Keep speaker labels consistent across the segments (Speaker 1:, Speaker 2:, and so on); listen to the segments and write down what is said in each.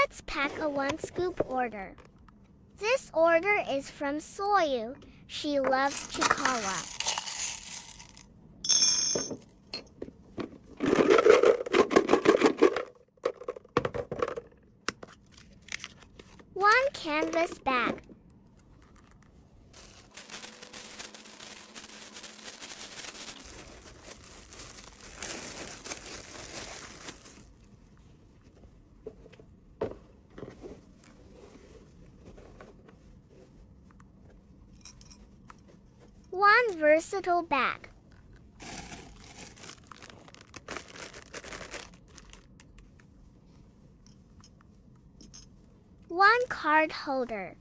Speaker 1: Let's pack a 1-scoop order. This order is from Soyu. She loves Chikala. One canvas bag. One versatile bag. One card holder.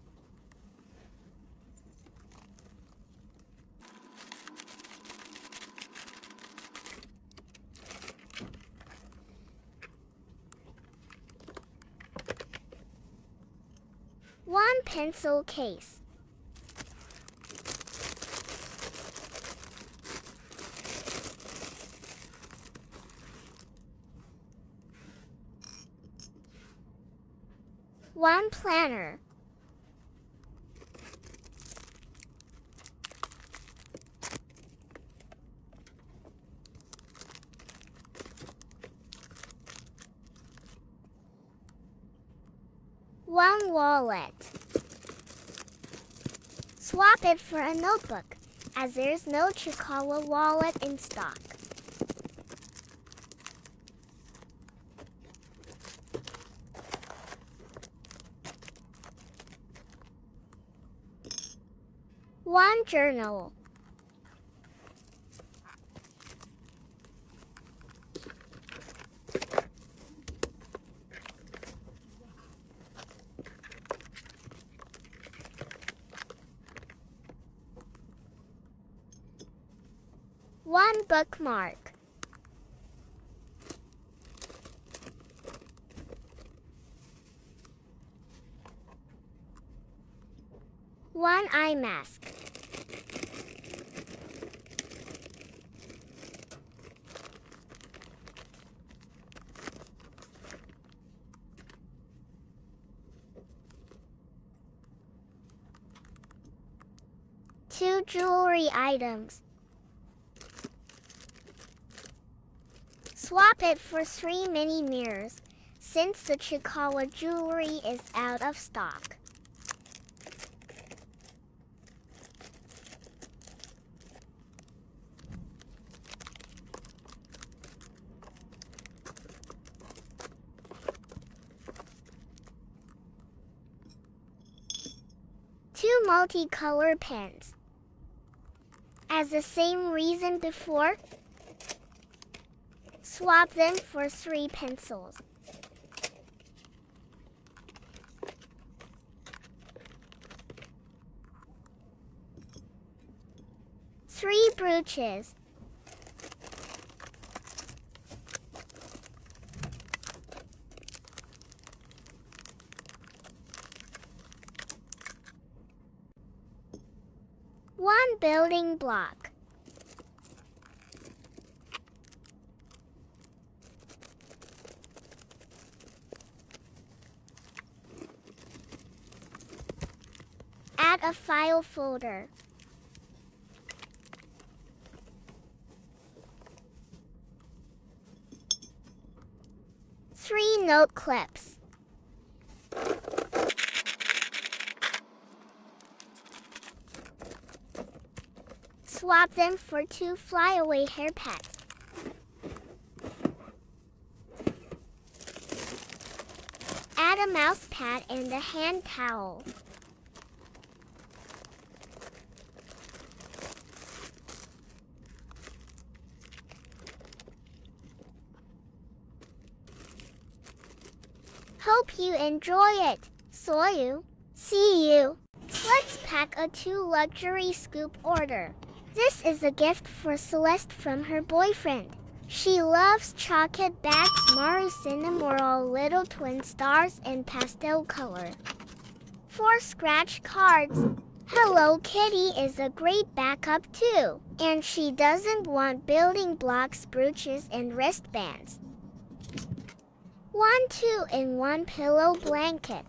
Speaker 1: One pencil case. One planner. One wallet. Swap it for a notebook, as there's no Chikala wallet in stock. One journal. One bookmark. One eye mask. Two jewelry items. Swap it for 3 mini mirrors, since the Chikala jewelry is out of stock. Two multicolor pens. As the same reason before, swap them for 3 pencils. Three brooches. One building block. Add a file folder. Three note clips. Swap them for 2 flyaway hair pets. Add a mouse pad and a hand towel. Hope you enjoy it, Soyu. See you. Let's pack a 2 luxury scoop order. This is a gift for Celeste from her boyfriend. She loves chocolate bags, Maru Cinnamoroll little twin stars in pastel color. 4 scratch cards. Hello Kitty is a great backup too. And she doesn't want building blocks, brooches, and wristbands. 1 2-in-1 pillow blanket.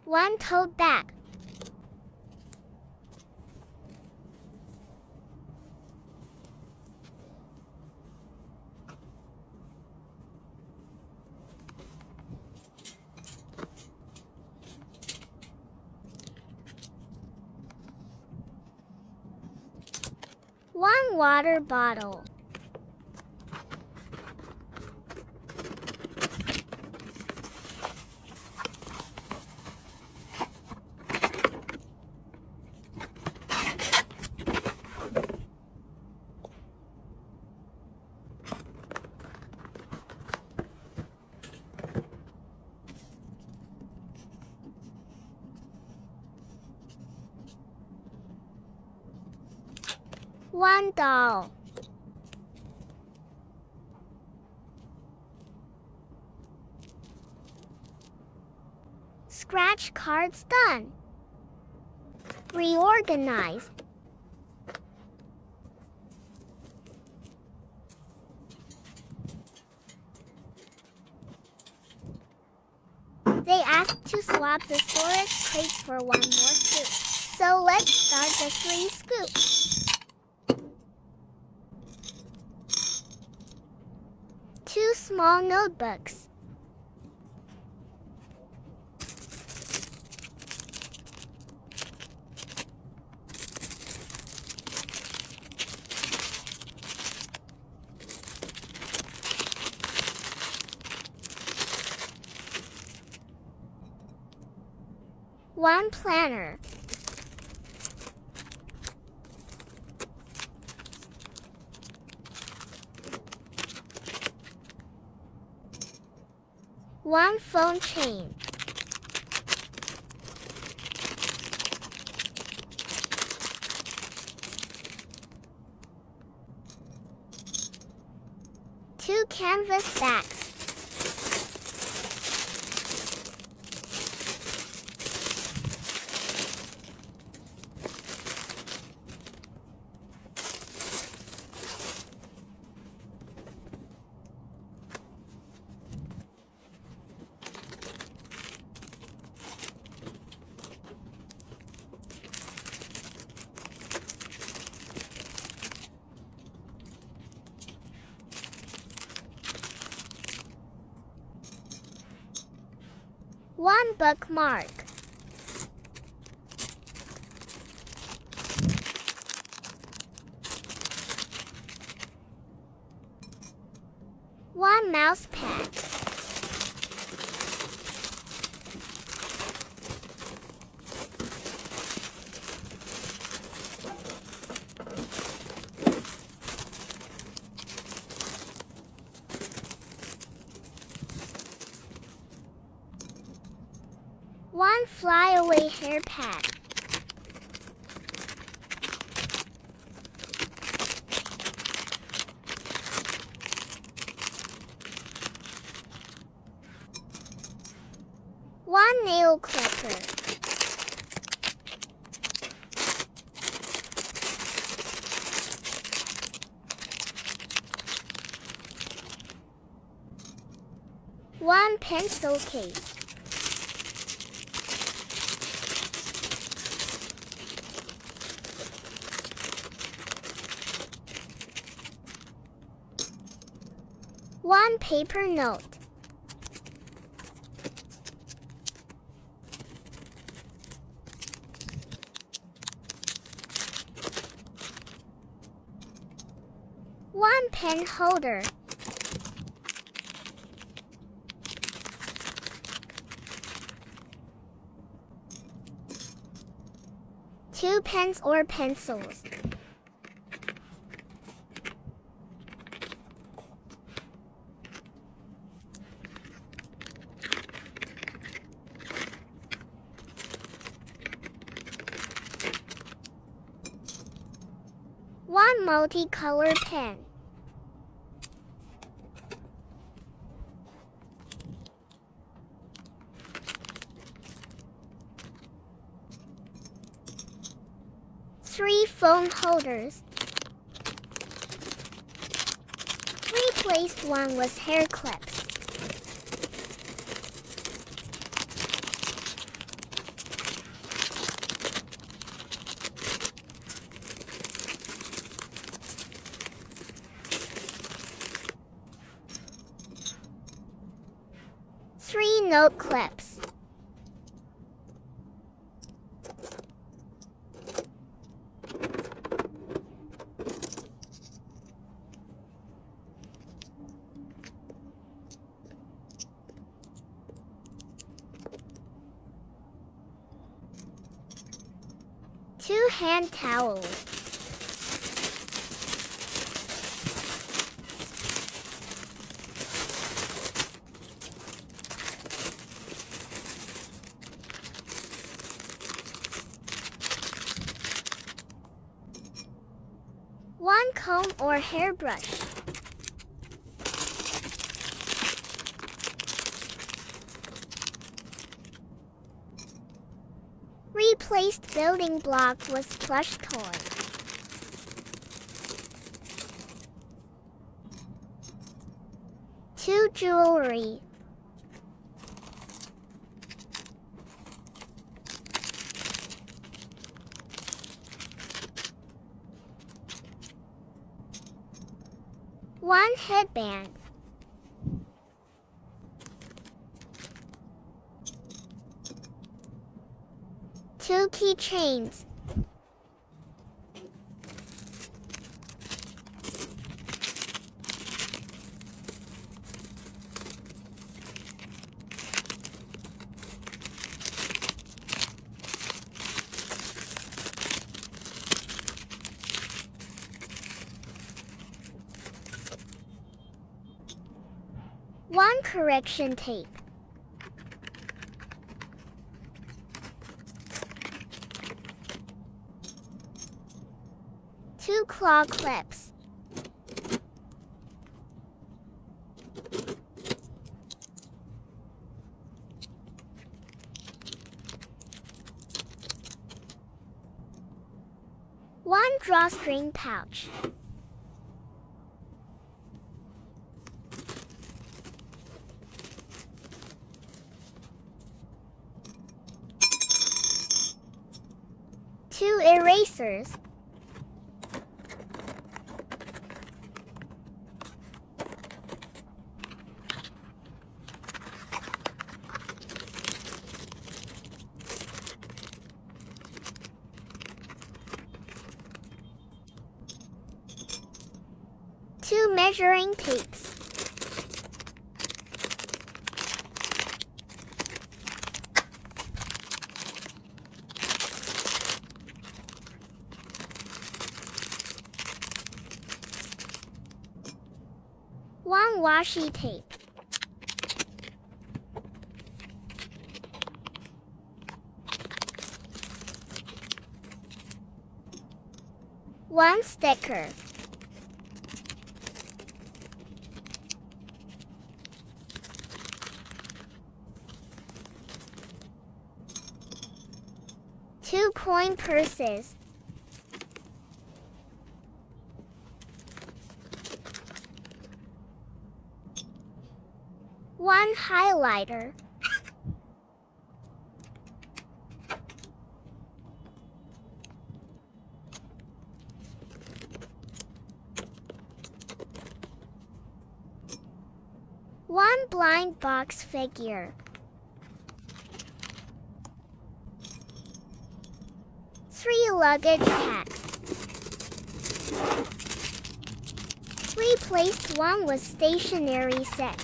Speaker 1: One tote bag. One water bottle. One doll. Scratch cards done. Reorganize. They asked to swap the storage crate for one more scoop. So let's start the 3 scoops. 2 small notebooks. One planner. One phone chain. Two canvas backs. One bookmark. One mouse pad. One flyaway hair pad. One nail clipper. One pencil case. One paper note. One pen holder. Two pens or pencils. One multicolor pen. 3 phone holders. Replaced 1 with hair clips. Three note clips. Two hand towels. One comb or hairbrush. Replaced building block with plush toy. Two jewelry. One headband. Two keychains. One correction tape. Two claw clips. One drawstring pouch. Two erasers. Two measuring tapes. One washi tape. One sticker. Two coin purses. One highlighter. One blind box figure. Three luggage packs. Replaced 1 with stationery set.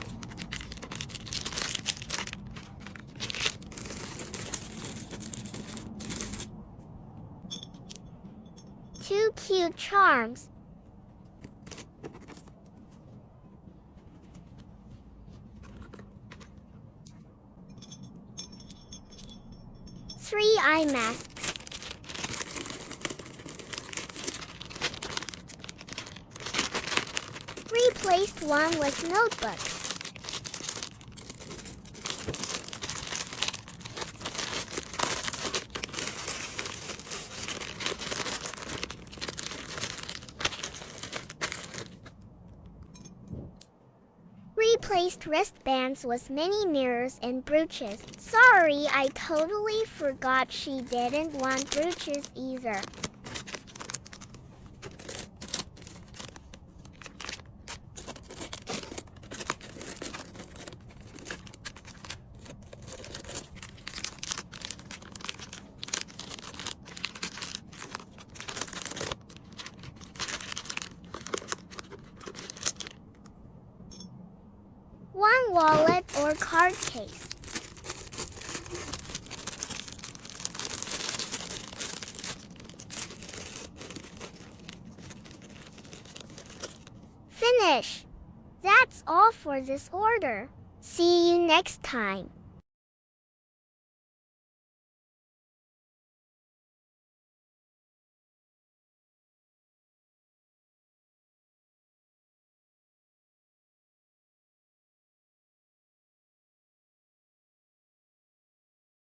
Speaker 1: Two cute charms. Three eye masks. Replaced 1 with notebooks. placed wristbands with mini mirrors and brooches. Sorry, I totally forgot she didn't want brooches either. One wallet or card case. Finish. That's all for this order. See you next time.